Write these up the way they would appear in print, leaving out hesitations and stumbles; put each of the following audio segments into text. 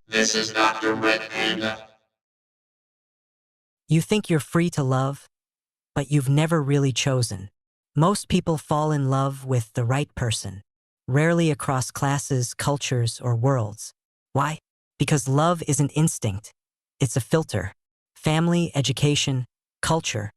This is Dr.RED Panda. You think you're free to love, but you've never really chosen. Most people fall in love with the right person, rarely across classes, cultures, or worlds. Why? Because love isn't instinct, it's a filter. Family, education, culture,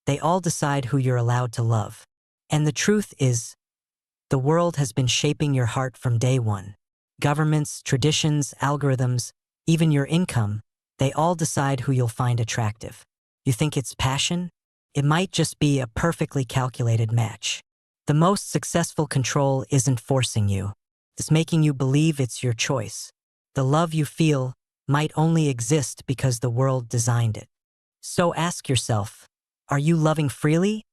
they all decide who you're allowed to love. And the truth is, the world has been shaping your heart from day one. Governments, traditions, algorithms, even your income, they all decide who you'll find attractive. You think it's passion? It might just be a perfectly calculated match. The most successful control isn't forcing you. It's making you believe it's your choice. The love you feel might only exist because the world designed it. So ask yourself, are you loving freely?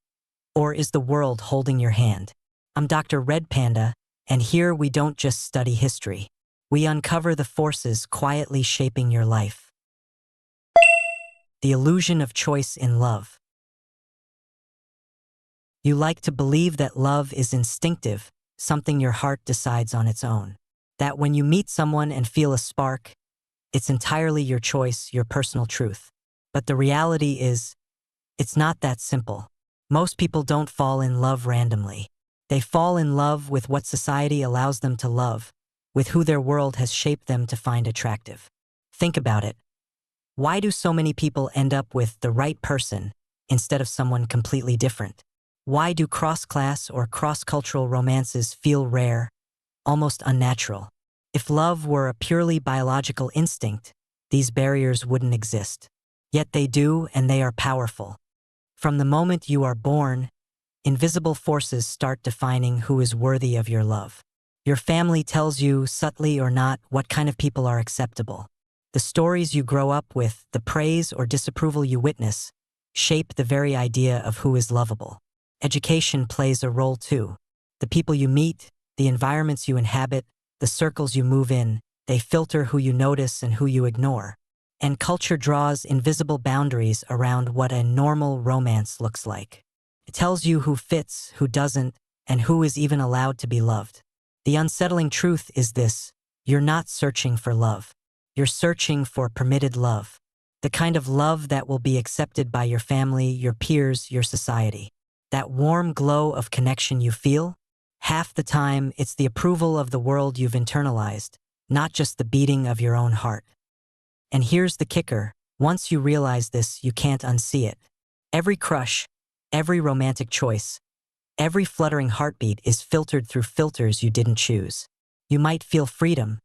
Or is the world holding your hand? I'm Dr.RED Panda, and here we don't just study history. We uncover the forces quietly shaping your life. The illusion of choice in love. You like to believe that love is instinctive, something your heart decides on its own. That when you meet someone and feel a spark, it's entirely your choice, your personal truth. But the reality is, it's not that simple. Most people don't fall in love randomly. They fall in love with what society allows them to love, with who their world has shaped them to find attractive. Think about it. Why do so many people end up with the right person instead of someone completely different? Why do cross-class or cross-cultural romances feel rare, almost unnatural? If love were a purely biological instinct, these barriers wouldn't exist. Yet they do, and they are powerful. From the moment you are born, invisible forces start defining who is worthy of your love. Your family tells you, subtly or not, what kind of people are acceptable. The stories you grow up with, the praise or disapproval you witness, shape the very idea of who is lovable. Education plays a role too. The people you meet, the environments you inhabit, the circles you move in, they filter who you notice and who you ignore. And culture draws invisible boundaries around what a normal romance looks like. It tells you who fits, who doesn't, and who is even allowed to be loved. The unsettling truth is this: you're not searching for love. You're searching for permitted love. The kind of love that will be accepted by your family, your peers, your society. That warm glow of connection you feel? Half the time, it's the approval of the world you've internalized, not just the beating of your own heart. And here's the kicker: once you realize this, you can't unsee it. Every crush, every romantic choice, every fluttering heartbeat is filtered through filters you didn't choose. You might feel freedom,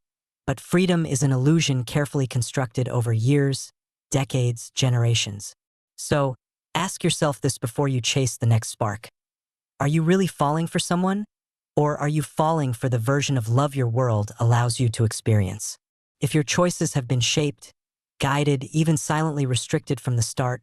but freedom is an illusion carefully constructed over years, decades, generations. So, ask yourself this before you chase the next spark. Are you really falling for someone? Or are you falling for the version of love your world allows you to experience? If your choices have been shaped, guided, even silently restricted from the start,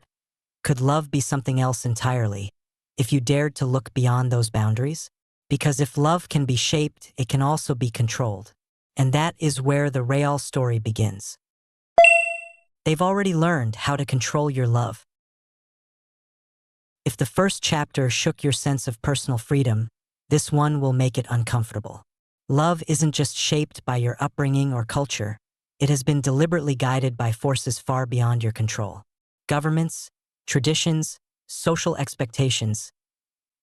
could love be something else entirely, if you dared to look beyond those boundaries? Because if love can be shaped, it can also be controlled. And that is where the real story begins. They've already learned how to control your love. If the first chapter shook your sense of personal freedom, this one will make it uncomfortable. Love isn't just shaped by your upbringing or culture. It has been deliberately guided by forces far beyond your control. Governments, traditions, social expectations,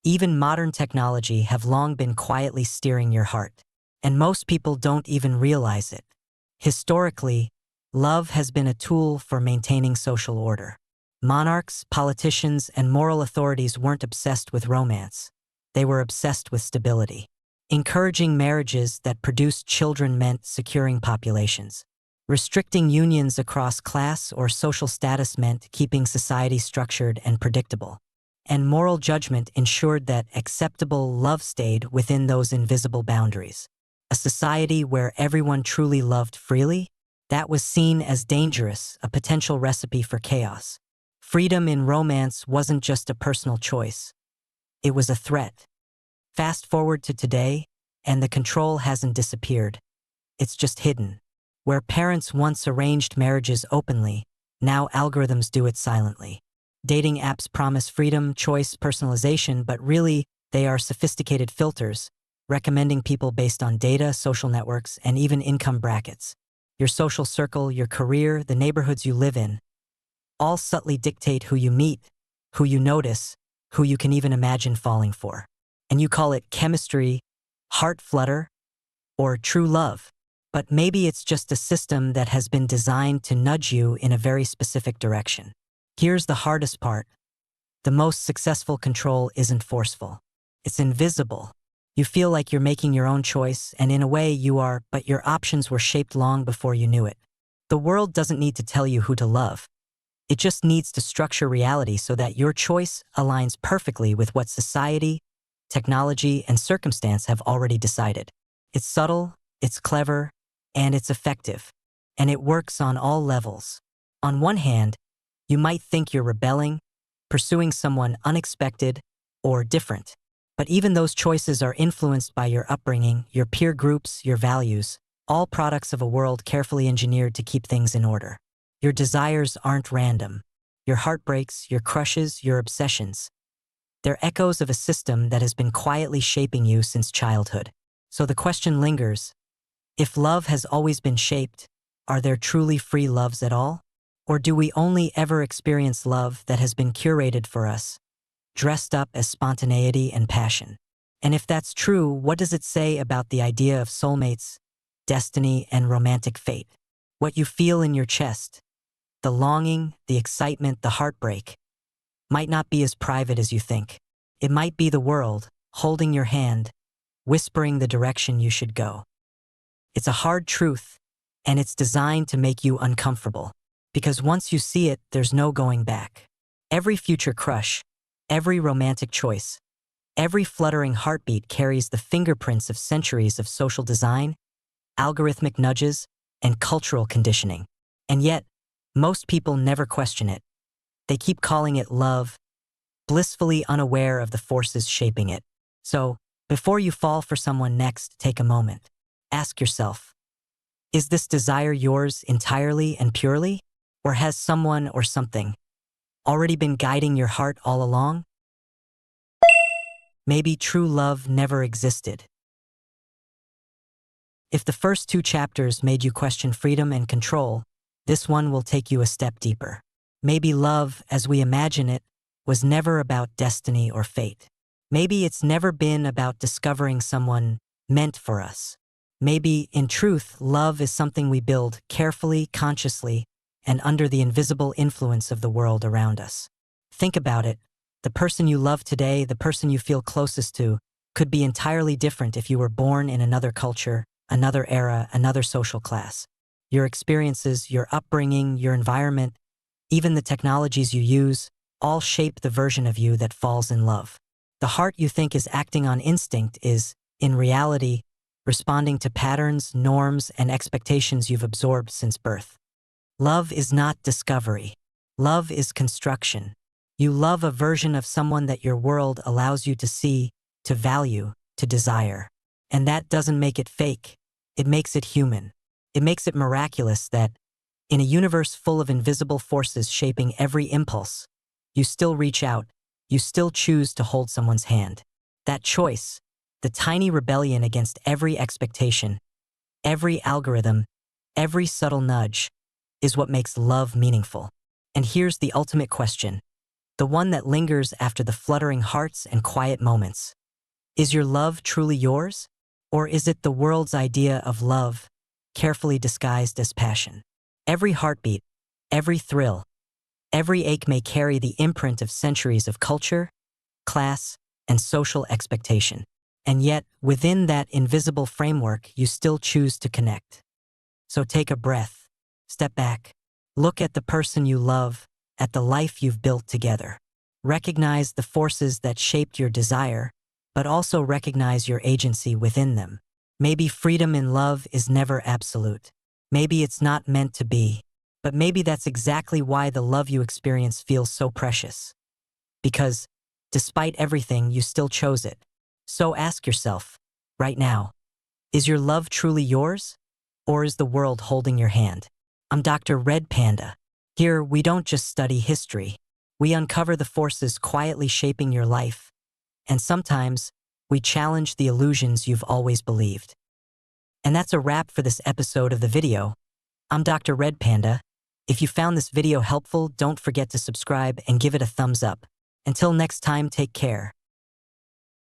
even modern technology have long been quietly steering your heart. And most people don't even realize it. Historically, love has been a tool for maintaining social order. Monarchs, politicians, and moral authorities weren't obsessed with romance. They were obsessed with stability. Encouraging marriages that produced children meant securing populations. Restricting unions across class or social status meant keeping society structured and predictable. And moral judgment ensured that acceptable love stayed within those invisible boundaries. A society where everyone truly loved freely? That was seen as dangerous, a potential recipe for chaos. Freedom in romance wasn't just a personal choice. It was a threat. Fast forward to today, and the control hasn't disappeared. It's just hidden. Where parents once arranged marriages openly, now algorithms do it silently. Dating apps promise freedom, choice, personalization, but really, they are sophisticated filters, recommending people based on data, social networks, and even income brackets. your social circle, your career, the neighborhoods you live in, all subtly dictate who you meet, who you notice, who you can even imagine falling for. And you call it chemistry, heart flutter, or true love. But maybe it's just a system that has been designed to nudge you in a very specific direction. Here's the hardest part. The most successful control isn't forceful. It's invisible. You feel like you're making your own choice, and in a way you are, but your options were shaped long before you knew it. The world doesn't need to tell you who to love. It just needs to structure reality so that your choice aligns perfectly with what society, technology, and circumstance have already decided. It's subtle, it's clever, and it's effective. And it works on all levels. On one hand, you might think you're rebelling, pursuing someone unexpected or different. But even those choices are influenced by your upbringing, your peer groups, your values, all products of a world carefully engineered to keep things in order. Your desires aren't random. Your heartbreaks, your crushes, your obsessions. They're echoes of a system that has been quietly shaping you since childhood. So the question lingers, if love has always been shaped, are there truly free loves at all? Or do we only ever experience love that has been curated for us, dressed up as spontaneity and passion? And if that's true, what does it say about the idea of soulmates, destiny, and romantic fate? What you feel in your chest, the longing, the excitement, the heartbreak, might not be as private as you think. It might be the world, holding your hand, whispering the direction you should go. It's a hard truth, and it's designed to make you uncomfortable. Because once you see it, there's no going back. Every future crush, every romantic choice, every fluttering heartbeat carries the fingerprints of centuries of social design, algorithmic nudges, and cultural conditioning. And yet, most people never question it. They keep calling it love, blissfully unaware of the forces shaping it. So, before you fall for someone next, take a moment. Ask yourself, is this desire yours entirely and purely? Or has someone or something already been guiding your heart all along? Maybe true love never existed. If the first two chapters made you question freedom and control, this one will take you a step deeper. Maybe love, as we imagine it, was never about destiny or fate. Maybe it's never been about discovering someone meant for us. Maybe, in truth, love is something we build carefully, consciously, and under the invisible influence of the world around us. Think about it. The person you love today, the person you feel closest to, could be entirely different if you were born in another culture, another era, another social class. Your experiences, your upbringing, your environment, even the technologies you use, all shape the version of you that falls in love. The heart you think is acting on instinct is, in reality, responding to patterns, norms, and expectations you've absorbed since birth. Love is not discovery. Love is construction. You love a version of someone that your world allows you to see, to value, to desire. And that doesn't make it fake. It makes it human. It makes it miraculous that, in a universe full of invisible forces shaping every impulse, you still reach out, you still choose to hold someone's hand. That choice, the tiny rebellion against every expectation, every algorithm, every subtle nudge, is what makes love meaningful. And here's the ultimate question, the one that lingers after the fluttering hearts and quiet moments. Is your love truly yours? Or is it the world's idea of love, carefully disguised as passion? Every heartbeat, every thrill, every ache may carry the imprint of centuries of culture, class, and social expectation. And yet, within that invisible framework, you still choose to connect. So take a breath, step back, look at the person you love, at the life you've built together. Recognize the forces that shaped your desire, but also recognize your agency within them. Maybe freedom in love is never absolute. Maybe it's not meant to be. But maybe that's exactly why the love you experience feels so precious. Because, despite everything, you still chose it. So ask yourself, right now, is your love truly yours? Or is the world holding your hand? I'm DR.RED Panda. Here, we don't just study history. We uncover the forces quietly shaping your life. And sometimes, we challenge the illusions you've always believed. And that's a wrap for this episode of the video. I'm Dr. Red Panda. If you found this video helpful, don't forget to subscribe and give it a thumbs up. Until next time, take care.